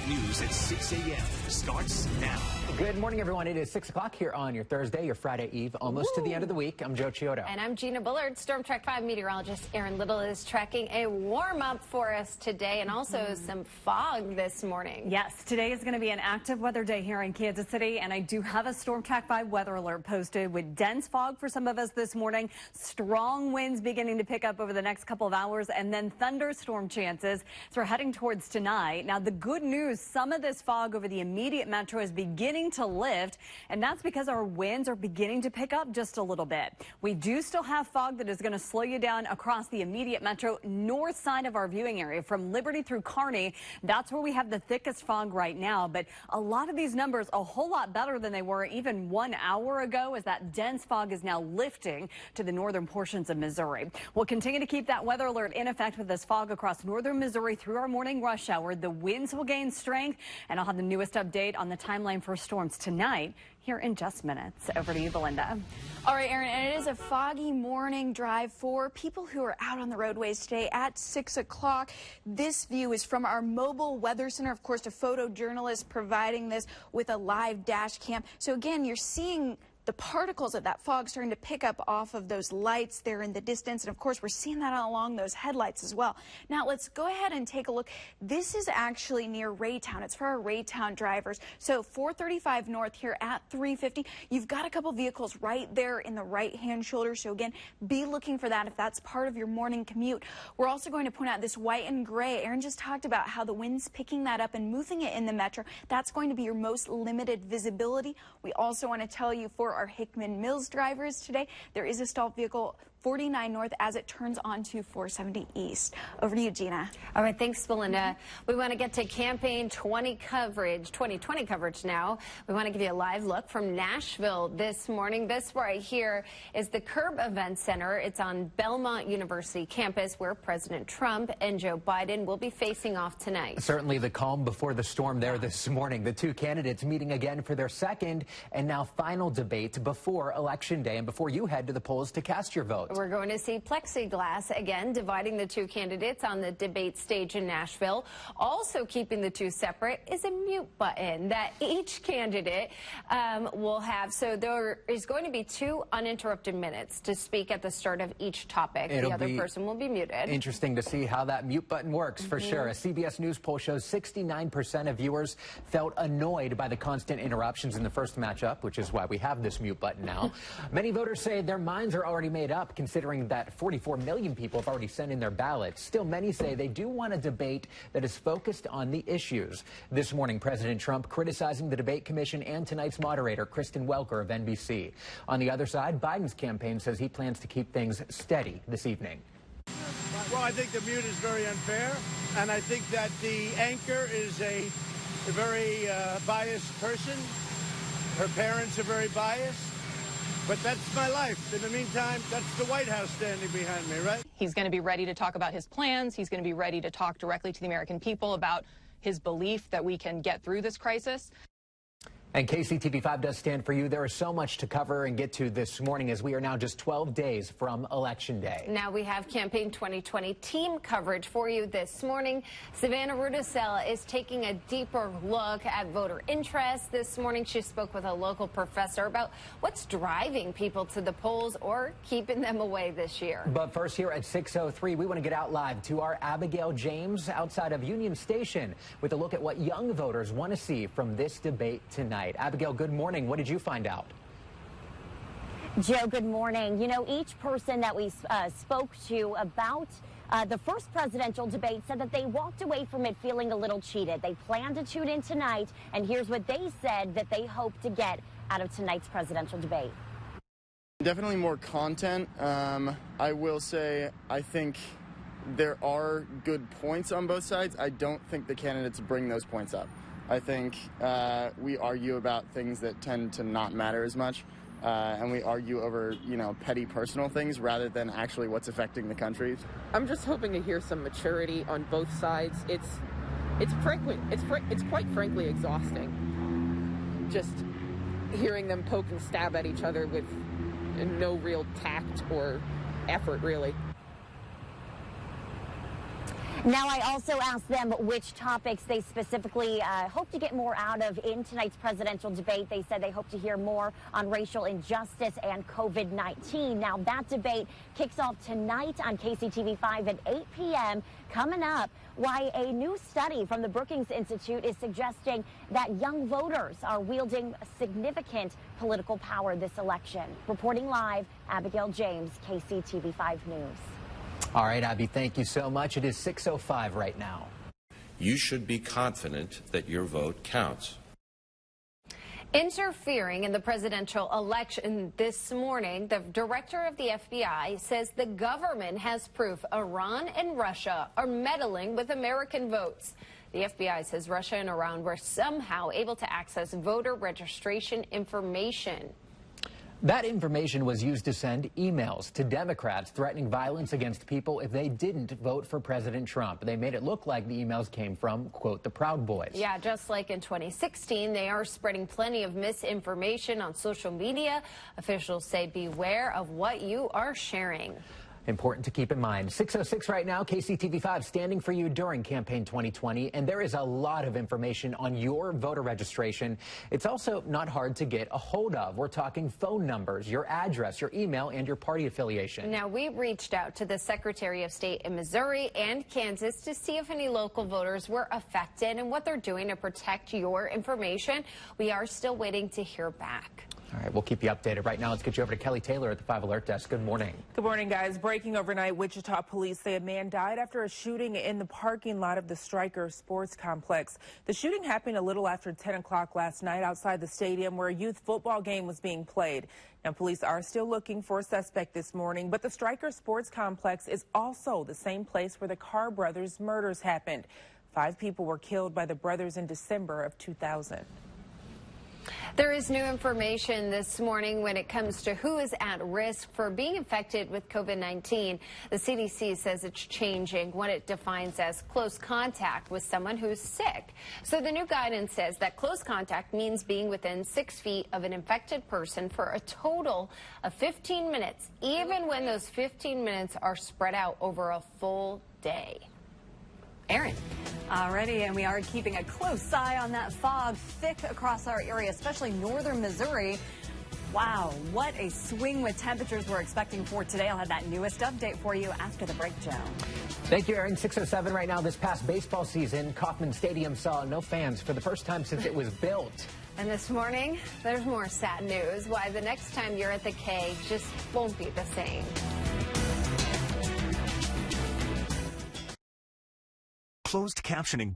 News at 6 a.m. starts now. Good morning, everyone. It is 6 o'clock here on your Thursday, your Friday Eve, almost to the end of the week. I'm Joe Chiodo. And I'm Gina Bullard. Storm Track 5 meteorologist Aaron Little is tracking a warm-up for us today and also some fog this morning. Yes, today is going to be an active weather day here in Kansas City, and I do have a Storm Track 5 weather alert posted with dense fog for some of us this morning, strong winds beginning to pick up over the next couple of hours, and then thunderstorm chances. So we're heading towards tonight. Now, the good news, some of this fog over the immediate metro is beginning to lift, and that's because our winds are beginning to pick up just a little bit. We do still have fog that is going to slow you down across the immediate metro north side of our viewing area from Liberty through Kearney. That's where we have the thickest fog right now, but a lot of these numbers a whole lot better than they were even 1 hour ago, as that dense fog is now lifting to the northern portions of Missouri. We'll continue to keep that weather alert in effect with this fog across northern Missouri through our morning rush hour. The winds will gain strength, and I'll have the newest update on the timeline for storms tonight here in just minutes. Over to you, Belinda. All right, Aaron, and it is a foggy morning drive for people who are out on the roadways today at 6 o'clock. This view is from our mobile weather center. Of course, a photojournalist providing this with a live dash cam. So again, you're seeing the particles of that fog starting to pick up off of those lights there in the distance. And of course, we're seeing that along those headlights as well. Now, let's go ahead and take a look. This is actually near Raytown. It's for our Raytown drivers. So 435 north here at 350. You've got a couple vehicles right there in the right-hand shoulder. So again, be looking for that if that's part of your morning commute. We're also going to point out this white and gray. Aaron just talked about how the wind's picking that up and moving it in the metro. That's going to be your most limited visibility. We also want to tell you for our Hickman Mills drivers today, there is a stalled vehicle 49 north as it turns onto 470 east. Over to you, Gina. All right, thanks, Belinda. We want to get to campaign 2020 coverage now. We want to give you a live look from Nashville this morning. This right here is the Curb Event Center. It's on Belmont University campus where President Trump and Joe Biden will be facing off tonight. Certainly the calm before the storm there this morning. The two candidates meeting again for their second and now final debate before Election Day and before you head to the polls to cast your vote. We're going to see plexiglass again dividing the two candidates on the debate stage in Nashville. Also keeping the two separate is a mute button that each candidate will have. So there is going to be 2 uninterrupted minutes to speak at the start of each topic. The other person will be muted. Interesting to see how that mute button works for sure. A CBS News poll shows 69% of viewers felt annoyed by the constant interruptions in the first matchup, which is why we have this mute button now. Many voters say their minds are already made up, considering that 44 million people have already sent in their ballots. Still, many say they do want a debate that is focused on the issues. This morning, President Trump criticizing the debate commission and tonight's moderator, Kristen Welker of NBC. On the other side, Biden's campaign says he plans to keep things steady this evening. Well, I think the mute is very unfair, and I think that the anchor is a very biased person. Her parents are very biased. But that's my life. In the meantime, that's the White House standing behind me, right? He's going to be ready to talk about his plans. He's going to be ready to talk directly to the American people about his belief that we can get through this crisis. And KCTV5 does stand for you. There is so much to cover and get to this morning as we are now just 12 days from Election Day. Now we have Campaign 2020 team coverage for you this morning. Savannah Rudisell is taking a deeper look at voter interest. This morning she spoke with a local professor about what's driving people to the polls or keeping them away this year. But first, here at 6:03, we want to get out live to our Abigail James outside of Union Station with a look at what young voters want to see from this debate tonight. Abigail, good morning. What did you find out? Joe, good morning. You know, each person that we spoke to about the first presidential debate said that they walked away from it feeling a little cheated. They plan to tune in tonight, and here's what they said that they hope to get out of tonight's presidential debate. Definitely more content. I will say I think there are good points on both sides. I don't think the candidates bring those points up. I think we argue about things that tend to not matter as much, and we argue over, petty personal things rather than actually what's affecting the country. I'm just hoping to hear some maturity on both sides. It's quite frankly exhausting. Just hearing them poke and stab at each other with no real tact or effort, really. Now, I also asked them which topics they specifically hope to get more out of in tonight's presidential debate. They said they hope to hear more on racial injustice and COVID-19. Now, that debate kicks off tonight on KCTV5 at 8 p.m. Coming up, why a new study from the Brookings Institute is suggesting that young voters are wielding significant political power this election. Reporting live, Abigail James, KCTV5 News. All right, Abby, thank you so much. It is 6:05 right now. You should be confident that your vote counts. Interfering in the presidential election this morning, the director of the FBI says the government has proof Iran and Russia are meddling with American votes. The FBI says Russia and Iran were somehow able to access voter registration information. That information was used to send emails to Democrats threatening violence against people if they didn't vote for President Trump. They made it look like the emails came from, quote, the Proud Boys. Yeah, just like in 2016, they are spreading plenty of misinformation on social media. Officials say beware of what you are sharing. Important to keep in mind. 6:06 right now, KCTV5 standing for you during campaign 2020, and there is a lot of information on your voter registration. It's also not hard to get a hold of. We're talking phone numbers, your address, your email, and your party affiliation. Now, we reached out to the Secretary of State in Missouri and Kansas to see if any local voters were affected and what they're doing to protect your information. We are still waiting to hear back. All right, we'll keep you updated. Right now, let's get you over to Kelly Taylor at the 5 Alert Desk. Good morning. Good morning, guys. Breaking overnight, Wichita police say a man died after a shooting in the parking lot of the Stryker Sports Complex. The shooting happened a little after 10 o'clock last night outside the stadium where a youth football game was being played. Now, police are still looking for a suspect this morning, but the Stryker Sports Complex is also the same place where the Carr brothers' murders happened. 5 people were killed by the brothers in December of 2000. There is new information this morning when it comes to who is at risk for being infected with COVID-19. The CDC says it's changing what it defines as close contact with someone who's sick. So the new guidance says that close contact means being within 6 feet of an infected person for a total of 15 minutes, even when those 15 minutes are spread out over a full day. Aaron. Alrighty, and we are keeping a close eye on that fog thick across our area, especially northern Missouri. Wow, what a swing with temperatures we're expecting for today. I'll have that newest update for you after the break, Joe. Thank you, Aaron. 6:07 right now. This past baseball season, Kauffman Stadium saw no fans for the first time since it was built. And this morning, there's more sad news. Why the next time you're at the K just won't be the same. Closed captioning